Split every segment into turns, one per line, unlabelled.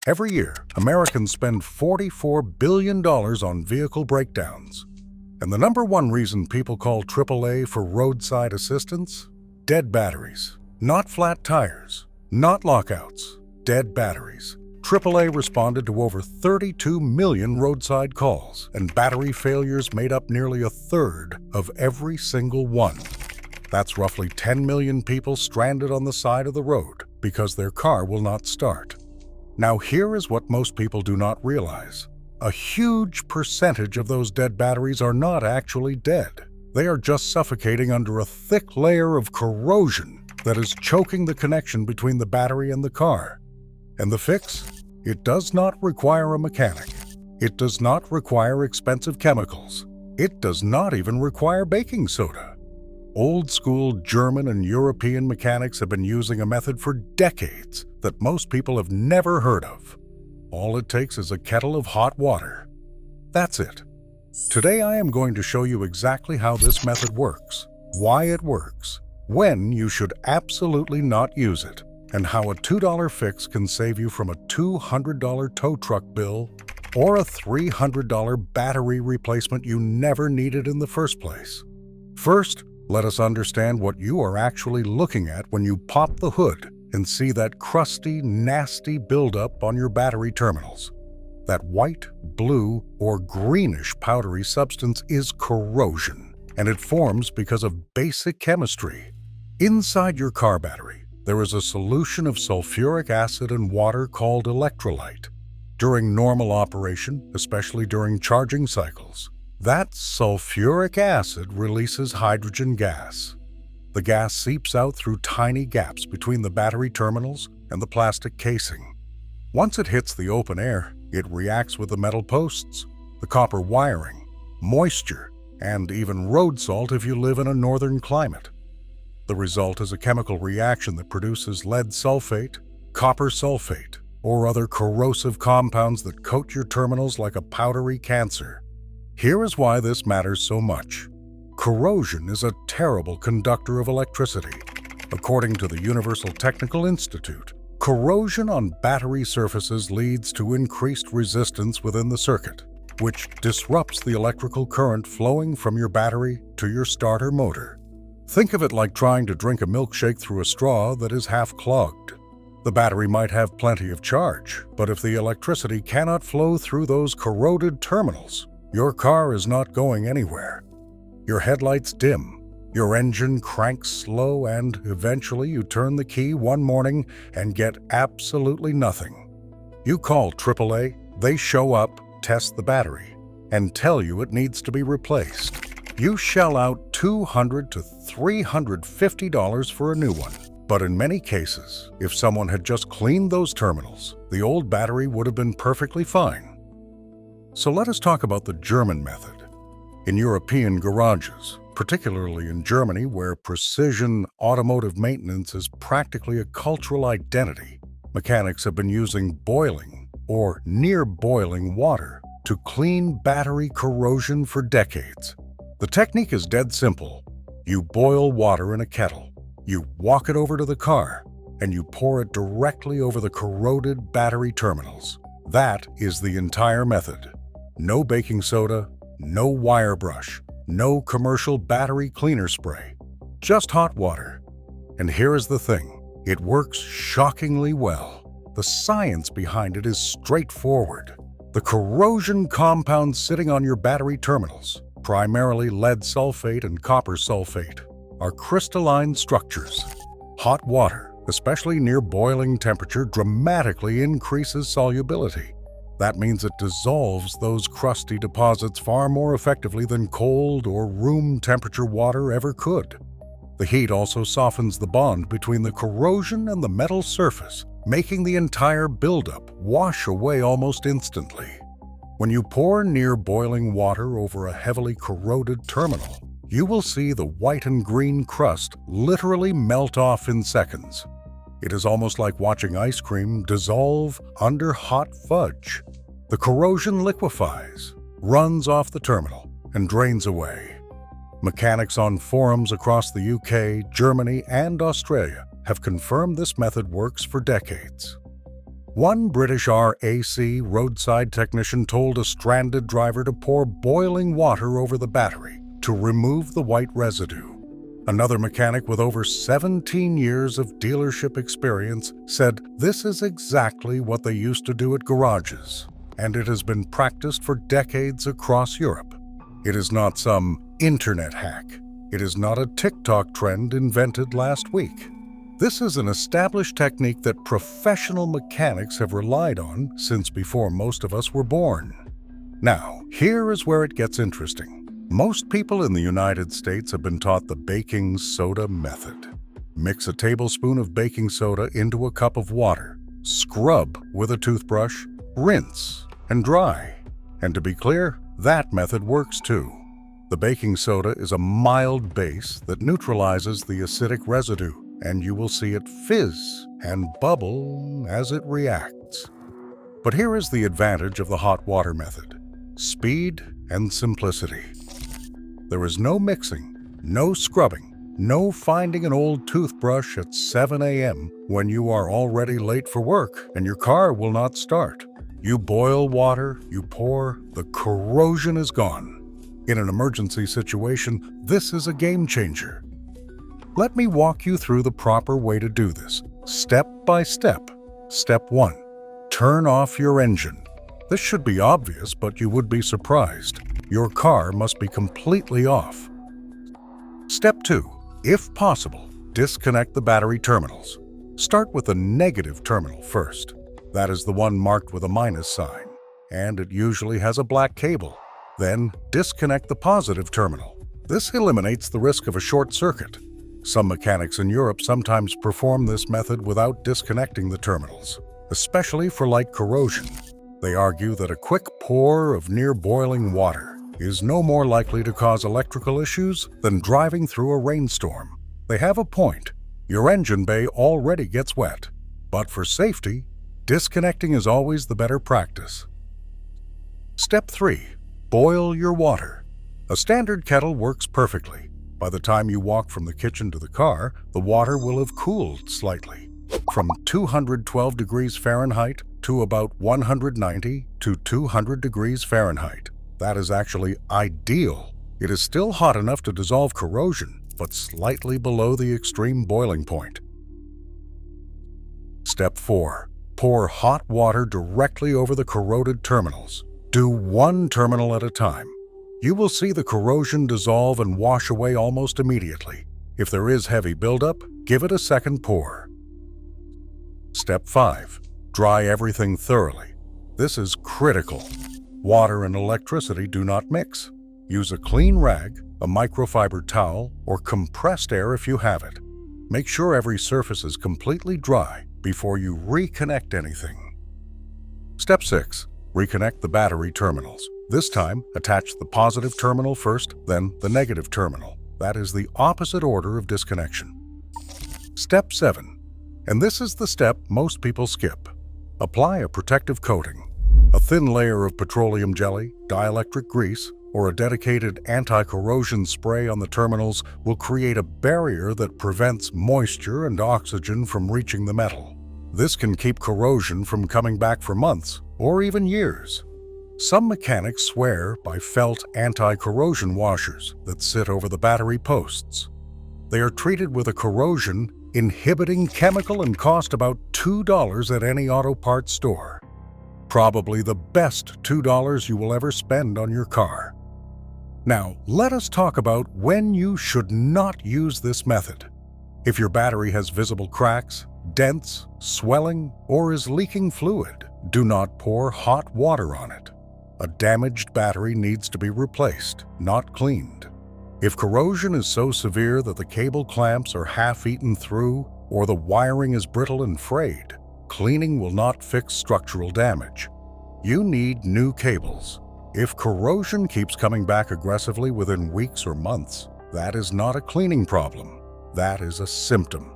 Every year, Americans spend $44 billion on vehicle breakdowns. And the number one reason people call AAA for roadside assistance? Dead batteries. Not flat tires, not lockouts, dead batteries. AAA responded to over 32 million roadside calls, and battery failures made up nearly a third of every single one. That's roughly 10 million people stranded on the side of the road because their car will not start. Now here is what most people do not realize. A huge percentage of those dead batteries are not actually dead. They are just suffocating under a thick layer of corrosion that is choking the connection between the battery and the car. And the fix? It does not require a mechanic. It does not require expensive chemicals. It does not even require baking soda. Old-school German and European mechanics have been using a method for decades that most people have never heard of. All it takes is a kettle of hot water. That's it. Today I am going to show you exactly how this method works, why it works, when you should absolutely not use it, and how a $2 fix can save you from a $200 tow truck bill or a $300 battery replacement you never needed in the first place. First, let us understand what you are actually looking at when you pop the hood and see that crusty, nasty buildup on your battery terminals. That white, blue, or greenish powdery substance is corrosion, and it forms because of basic chemistry. Inside your car battery, there is a solution of sulfuric acid and water called electrolyte. During normal operation, especially during charging cycles, that sulfuric acid releases hydrogen gas. The gas seeps out through tiny gaps between the battery terminals and the plastic casing. Once it hits the open air, it reacts with the metal posts, the copper wiring, moisture, and even road salt if you live in a northern climate. The result is a chemical reaction that produces lead sulfate, copper sulfate, or other corrosive compounds that coat your terminals like a powdery cancer. Here is why this matters so much. Corrosion is a terrible conductor of electricity. According to the Universal Technical Institute, corrosion on battery surfaces leads to increased resistance within the circuit, which disrupts the electrical current flowing from your battery to your starter motor. Think of it like trying to drink a milkshake through a straw that is half clogged. The battery might have plenty of charge, but if the electricity cannot flow through those corroded terminals, your car is not going anywhere. Your headlights dim, your engine cranks slow, and eventually you turn the key one morning and get absolutely nothing. You call AAA, they show up, test the battery, and tell you it needs to be replaced. You shell out $200 to $350 for a new one. But in many cases, if someone had just cleaned those terminals, the old battery would have been perfectly fine. So let us talk about the German method. In European garages, particularly in Germany where precision automotive maintenance is practically a cultural identity, mechanics have been using boiling or near boiling water to clean battery corrosion for decades. The technique is dead simple. You boil water in a kettle, you walk it over to the car, and you pour it directly over the corroded battery terminals. That is the entire method. No baking soda, no wire brush, no commercial battery cleaner spray, just hot water. And here is the thing, it works shockingly well. The science behind it is straightforward. The corrosion compounds sitting on your battery terminals, primarily lead sulfate and copper sulfate, are crystalline structures. Hot water, especially near boiling temperature, dramatically increases solubility. That means it dissolves those crusty deposits far more effectively than cold or room temperature water ever could. The heat also softens the bond between the corrosion and the metal surface, making the entire buildup wash away almost instantly. When you pour near boiling water over a heavily corroded terminal, you will see the white and green crust literally melt off in seconds. It is almost like watching ice cream dissolve under hot fudge. The corrosion liquefies, runs off the terminal, and drains away. Mechanics on forums across the UK, Germany, and Australia have confirmed this method works for decades. One British RAC roadside technician told a stranded driver to pour boiling water over the battery to remove the white residue. Another mechanic with over 17 years of dealership experience said this is exactly what they used to do at garages, and it has been practiced for decades across Europe. It is not some internet hack. It is not a TikTok trend invented last week. This is an established technique that professional mechanics have relied on since before most of us were born. Now, here is where it gets interesting. Most people in the United States have been taught the baking soda method. Mix a tablespoon of baking soda into a cup of water, scrub with a toothbrush, rinse, and dry. And to be clear, that method works too. The baking soda is a mild base that neutralizes the acidic residue, and you will see it fizz and bubble as it reacts. But here is the advantage of the hot water method: speed and simplicity. There is no mixing, no scrubbing, no finding an old toothbrush at 7 a.m. when you are already late for work and your car will not start. You boil water, you pour, the corrosion is gone. In an emergency situation, this is a game changer. Let me walk you through the proper way to do this, step by step. Step 1. Turn off your engine. This should be obvious, but you would be surprised. Your car must be completely off. Step 2. If possible, disconnect the battery terminals. Start with the negative terminal first. That is the one marked with a minus sign, and it usually has a black cable. Then disconnect the positive terminal. This eliminates the risk of a short circuit. Some mechanics in Europe sometimes perform this method without disconnecting the terminals, especially for light corrosion. They argue that a quick pour of near-boiling water is no more likely to cause electrical issues than driving through a rainstorm. They have a point. Your engine bay already gets wet. But for safety, disconnecting is always the better practice. Step 3. Boil your water. A standard kettle works perfectly. By the time you walk from the kitchen to the car, the water will have cooled slightly, from 212 degrees Fahrenheit to about 190 to 200 degrees Fahrenheit. That is actually ideal. It is still hot enough to dissolve corrosion, but slightly below the extreme boiling point. Step 4. Pour hot water directly over the corroded terminals. Do one terminal at a time. You will see the corrosion dissolve and wash away almost immediately. If there is heavy buildup, give it a second pour. Step 5. Dry everything thoroughly. This is critical. Water and electricity do not mix. Use a clean rag, a microfiber towel, or compressed air if you have it. Make sure every surface is completely dry before you reconnect anything. Step 6. Reconnect the battery terminals. This time, attach the positive terminal first, then the negative terminal. That is the opposite order of disconnection. Step 7. And this is the step most people skip. Apply a protective coating. A thin layer of petroleum jelly, dielectric grease, or a dedicated anti-corrosion spray on the terminals will create a barrier that prevents moisture and oxygen from reaching the metal. This can keep corrosion from coming back for months or even years. Some mechanics swear by felt anti-corrosion washers that sit over the battery posts. They are treated with a corrosion-inhibiting chemical and cost about $2 at any auto parts store. Probably the best $2 you will ever spend on your car. Now, let us talk about when you should not use this method. If your battery has visible cracks, dents, swelling, or is leaking fluid, do not pour hot water on it. A damaged battery needs to be replaced, not cleaned. If corrosion is so severe that the cable clamps are half-eaten through or the wiring is brittle and frayed, cleaning will not fix structural damage. You need new cables. If corrosion keeps coming back aggressively within weeks or months, that is not a cleaning problem. That is a symptom.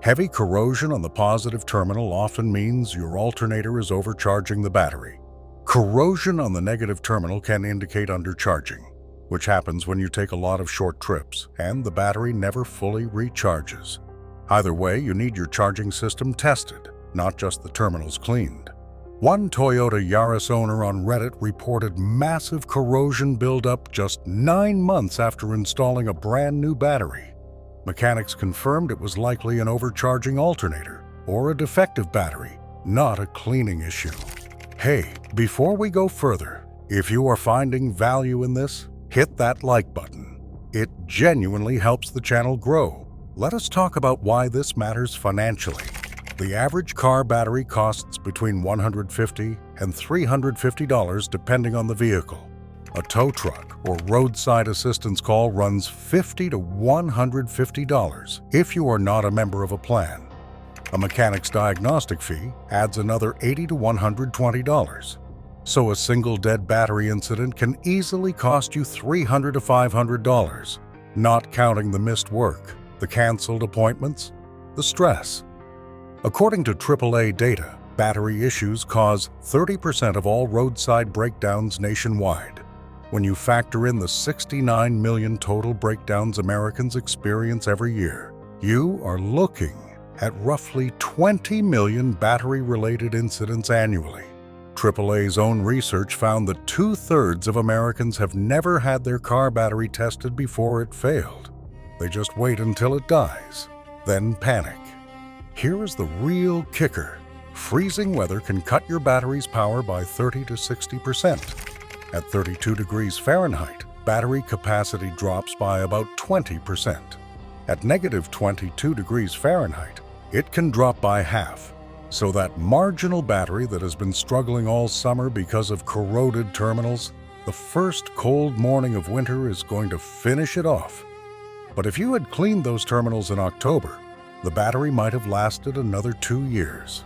Heavy corrosion on the positive terminal often means your alternator is overcharging the battery. Corrosion on the negative terminal can indicate undercharging, which happens when you take a lot of short trips and the battery never fully recharges. Either way, you need your charging system tested. not just the terminals cleaned. One Toyota Yaris owner on Reddit reported massive corrosion buildup just 9 months after installing a brand new battery. Mechanics confirmed it was likely an overcharging alternator or a defective battery, not a cleaning issue. Hey, before we go further, if you are finding value in this, hit that like button. It genuinely helps the channel grow. Let us talk about why this matters financially. The average car battery costs between $150 and $350 depending on the vehicle. A tow truck or roadside assistance call runs $50 to $150 if you are not a member of a plan. A mechanic's diagnostic fee adds another $80 to $120. So a single dead battery incident can easily cost you $300 to $500, not counting the missed work, the canceled appointments, the stress. According to AAA data, battery issues cause 30% of all roadside breakdowns nationwide. When you factor in the 69 million total breakdowns Americans experience every year, you are looking at roughly 20 million battery-related incidents annually. AAA's own research found that 2/3 of Americans have never had their car battery tested before it failed. They just wait until it dies, then panic. Here is the real kicker. Freezing weather can cut your battery's power by 30 to 60%. At 32 degrees Fahrenheit, battery capacity drops by about 20%. At negative 22 degrees Fahrenheit, it can drop by half. So that marginal battery that has been struggling all summer because of corroded terminals, the first cold morning of winter is going to finish it off. But if you had cleaned those terminals in October, the battery might have lasted another 2 years.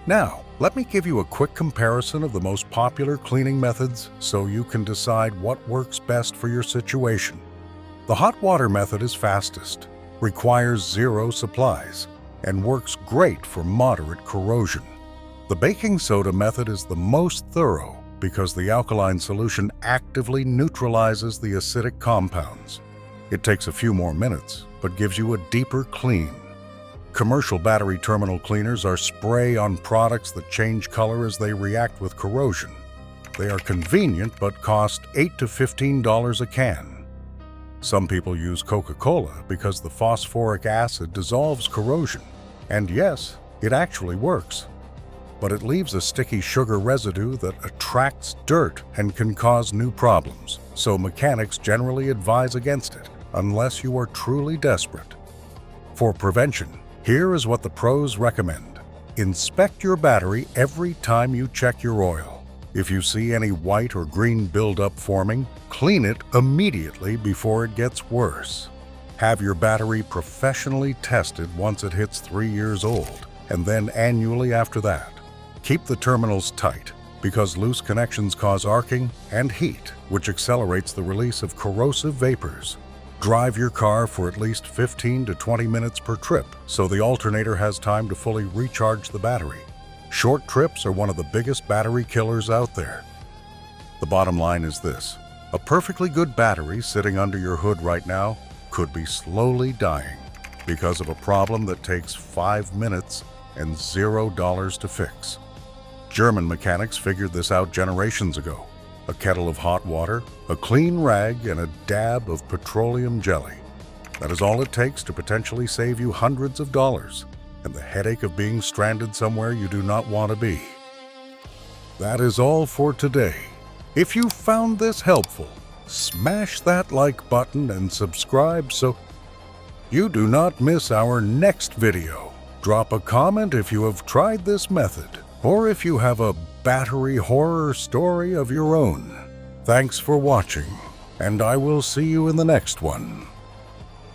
Now, let me give you a quick comparison of the most popular cleaning methods so you can decide what works best for your situation. The hot water method is fastest, requires zero supplies, and works great for moderate corrosion. The baking soda method is the most thorough because the alkaline solution actively neutralizes the acidic compounds. It takes a few more minutes, but gives you a deeper clean. Commercial battery terminal cleaners are spray on products that change color as they react with corrosion. They are convenient but cost $8 to $15 a can. Some people use Coca-Cola because the phosphoric acid dissolves corrosion. And yes, it actually works. But it leaves a sticky sugar residue that attracts dirt and can cause new problems. So mechanics generally advise against it, unless you are truly desperate. For prevention, here is what the pros recommend. Inspect your battery every time you check your oil. If you see any white or green buildup forming, clean it immediately before it gets worse. Have your battery professionally tested once it hits 3 years old, and then annually after that. Keep the terminals tight, because loose connections cause arcing and heat, which accelerates the release of corrosive vapors. Drive your car for at least 15 to 20 minutes per trip, so the alternator has time to fully recharge the battery. Short trips are one of the biggest battery killers out there. The bottom line is this: a perfectly good battery sitting under your hood right now could be slowly dying because of a problem that takes 5 minutes and $0 to fix. German mechanics figured this out generations ago. A kettle of hot water, a clean rag, and a dab of petroleum jelly. That is all it takes to potentially save you hundreds of dollars and the headache of being stranded somewhere you do not want to be. That is all for today. If you found this helpful, smash that like button and subscribe so you do not miss our next video. Drop a comment if you have tried this method, or if you have a battery horror story of your own. Thanks for watching, and I will see you in the next one.